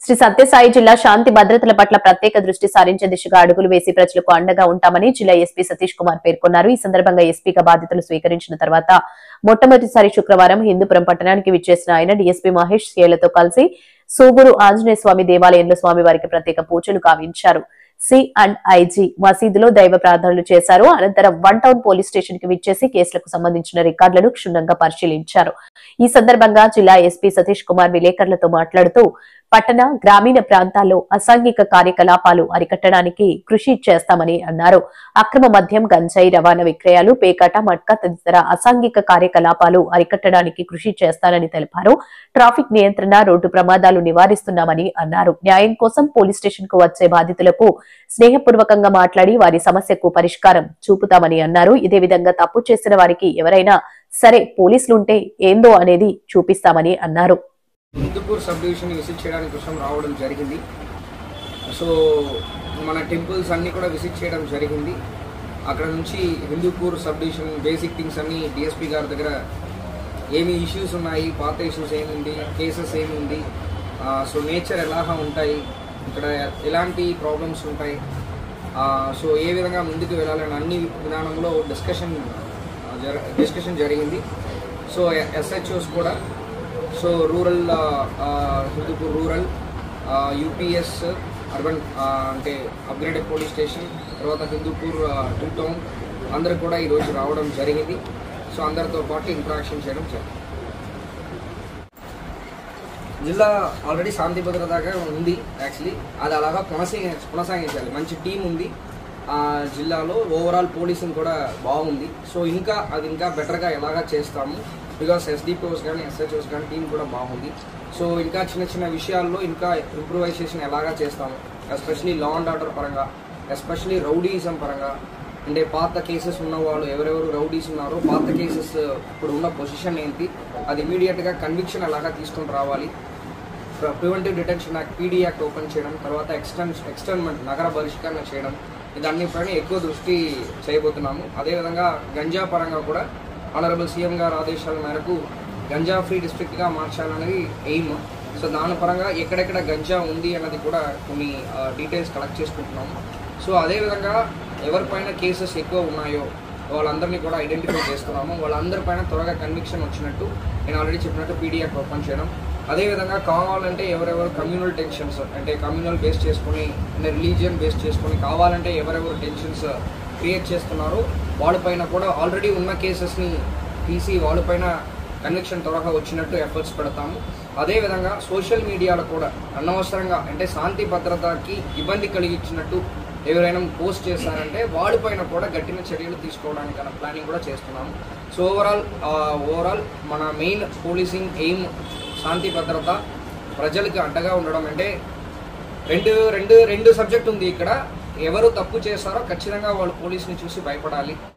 శ్రీ సత్యసాయి జిల్లా శాంతి భద్రతల పట్ల ప్రత్యేక దృష్టి సారించే దిశగా అడుగులు వేసి ప్రజలకు అండగా ఉంటామని జిల్లా ఎస్పీ సతీష్ కుమార్ పేర్కొన్నారు. ఈ సందర్భంగా ఎస్పీగా బాధ్యతలు స్వీకరించిన తర్వాత మొట్టమొదటిసారి శుక్రవారం హిందూపురం పట్టణానికి విచ్చేసిన ఆయన డీఎస్పీ మహేష్ సిఏలతో కలిసి సూగూరు ఆంజనేయ స్వామి దేవాలయంలో స్వామివారికి ప్రత్యేక పూజలు గావించారు. సి&ఐజీ మసీదులో దైవ ప్రార్థనలు చేశారు. అనంతరం 1 టౌన్ పోలీస్ స్టేషన్ కి విచ్చేసి కేసులకు సంబంధించిన రికార్డులను క్షుణ్ణంగా పరిశీలించారు. ఈ సందర్భంగా జిల్లా ఎస్పీ సతీష్ కుమార్ విలేకరులతో మాట్లాడుతూ పట్టణ గ్రామీణ ప్రాంతాల్లో అసాంఘిక కార్యకలాపాలు అరికట్టడానికి కృషి చేస్తామని అన్నారు. అక్రమ మద్యం, గంజాయి రవాణా, విక్రయాలు, పేకాట, మట్కా తదితర అసాంఘిక కార్యకలాపాలు అరికట్టడానికి కృషి చేస్తానని తెలిపారు. ట్రాఫిక్ నియంత్రణ, రోడ్డు ప్రమాదాలు నివారిస్తున్నామని అన్నారు. న్యాయం కోసం పోలీస్ స్టేషన్ కు వచ్చే బాధితులకు స్నేహపూర్వకంగా మాట్లాడి వారి సమస్యకు పరిష్కారం చూపుతామని అన్నారు. ఇదే విధంగా తప్పు చేసిన వారికి ఎవరైనా సరే పోలీసులుంటే ఏందో అనేది చూపిస్తామని అన్నారు. హిందూపూర్ సబ్ డివిజన్ విజిట్ చేయడానికి కోసం రావడం జరిగింది. సో మన టెంపుల్స్ అన్నీ కూడా విజిట్ చేయడం జరిగింది. అక్కడ నుంచి Hindupur sub division basic things అన్నీ డిఎస్పీ గారి దగ్గర ఏమి ఇష్యూస్ ఉన్నాయి, పాత ఇష్యూస్ ఏముంది, కేసెస్ ఏముంది, సో నేచర్ ఎలాగా ఉంటాయి, ఇక్కడ ఎలాంటి ప్రాబ్లమ్స్ ఉంటాయి, సో ఏ విధంగా ముందుకు వెళ్ళాలని అన్ని విధానంలో డిస్కషన్ జరిగింది. సో ఎస్హెచ్ఓస్ కూడా, so rural Hindupur rural, UPS urban అంటే అప్గ్రేడెడ్ పోలీస్ స్టేషన్, తర్వాత హిందూపూర్ 2 టౌన్ అందరూ కూడా ఈరోజు రావడం జరిగింది. సో అందరితో పాటు ఇంటరాక్షన్ చేయడం జరిగింది. జిల్లా ఆల్రెడీ శాంతి భద్రతగా ఉంది. యాక్చువల్లీ అది అలాగా కొనసాగించాలి. మంచి టీం ఉంది జిల్లాలో. ఓవరాల్ పోలీసింగ్ కూడా బాగుంది. సో అది ఇంకా బెటర్గా ఎలాగా చేస్తాము, బికాస్ ఎస్డిపిఓస్ కానీ ఎస్హెచ్ఓస్ కానీ టీం కూడా బాగుంది. సో ఇంకా చిన్న చిన్న విషయాల్లో ఇంకా ఇంప్రూవైజేషన్ ఎలాగా చేస్తాము, ఎస్పెషలీ లా అండ్ ఆర్డర్ పరంగా, ఎస్పెషలీ రౌడీయిజం పరంగా. అంటే పాత కేసెస్ ఉన్నవాళ్ళు ఎవరెవరు రౌడీస్ ఉన్నారో, పాత కేసెస్ ఇప్పుడు ఉన్న పొజిషన్ ఏంటి, అది ఇమీడియట్గా కన్విక్షన్ ఎలాగా తీసుకొని రావాలి, preventive detention act PD act open చేయడం, తర్వాత ఎక్స్టర్న్మెంట్ నగర బహిష్కరణ చేయడం, ఇదన్నిపైన ఎక్కువ దృష్టి చేయబోతున్నాము. అదేవిధంగా గంజా పరంగా కూడా ఆనరబుల్ సీఎం గారి ఆదేశాల మేరకు గంజా ఫ్రీ డిస్ట్రిక్ట్గా మార్చాలనేది ఎయిమ్. సో దాని పరంగా ఎక్కడెక్కడ గంజా ఉంది అన్నది కూడా కొన్ని డీటెయిల్స్ కలెక్ట్ చేసుకుంటున్నాము. సో అదేవిధంగా ఎవరిపైన కేసెస్ ఎక్కువ ఉన్నాయో వాళ్ళందరినీ కూడా ఐడెంటిఫై చేస్తున్నాము. వాళ్ళందరిపైన త్వరగా కన్విక్షన్ వచ్చినట్టు నేను ఆల్రెడీ చెప్పినట్టు పీడీ యాక్ట్ ఓపెన్ చేయడం. అదేవిధంగా కావాలంటే ఎవరెవరు కమ్యూనల్ టెన్షన్స్ అంటే కమ్యూనల్ బేస్ చేసుకొని, రిలీజియన్ బేస్ చేసుకొని కావాలంటే ఎవరెవరు టెన్షన్స్ క్రియేట్ చేస్తున్నారో వాళ్ళపైన కూడా ఆల్రెడీ ఉన్న కేసెస్ని తీసి వాళ్ళపైన కన్విక్షన్ త్వరగా వచ్చినట్టు ఎఫర్ట్స్ పెడతాము. అదేవిధంగా సోషల్ మీడియాలో కూడా అనవసరంగా అంటే శాంతి భద్రతకి ఇబ్బంది కలిగించినట్టు ఎవరైనా పోస్ట్ చేశారంటే వాళ్ళపైన కూడా గట్టిన చర్యలు తీసుకోవడానికి ప్లానింగ్ కూడా చేస్తున్నాము. సో ఓవరాల్ మన మెయిన్ పోలీసింగ్ ఎయిమ్ శాంతి భద్రత, ప్రజలకు అండగా ఉండడం. అంటే రెండు సబ్జెక్ట్ ఉంది ఇక్కడ. ఎవరు తప్పు చేస్తారో ఖచ్చితంగా వాళ్ళు పోలీసుని చూసి భయపడాలి.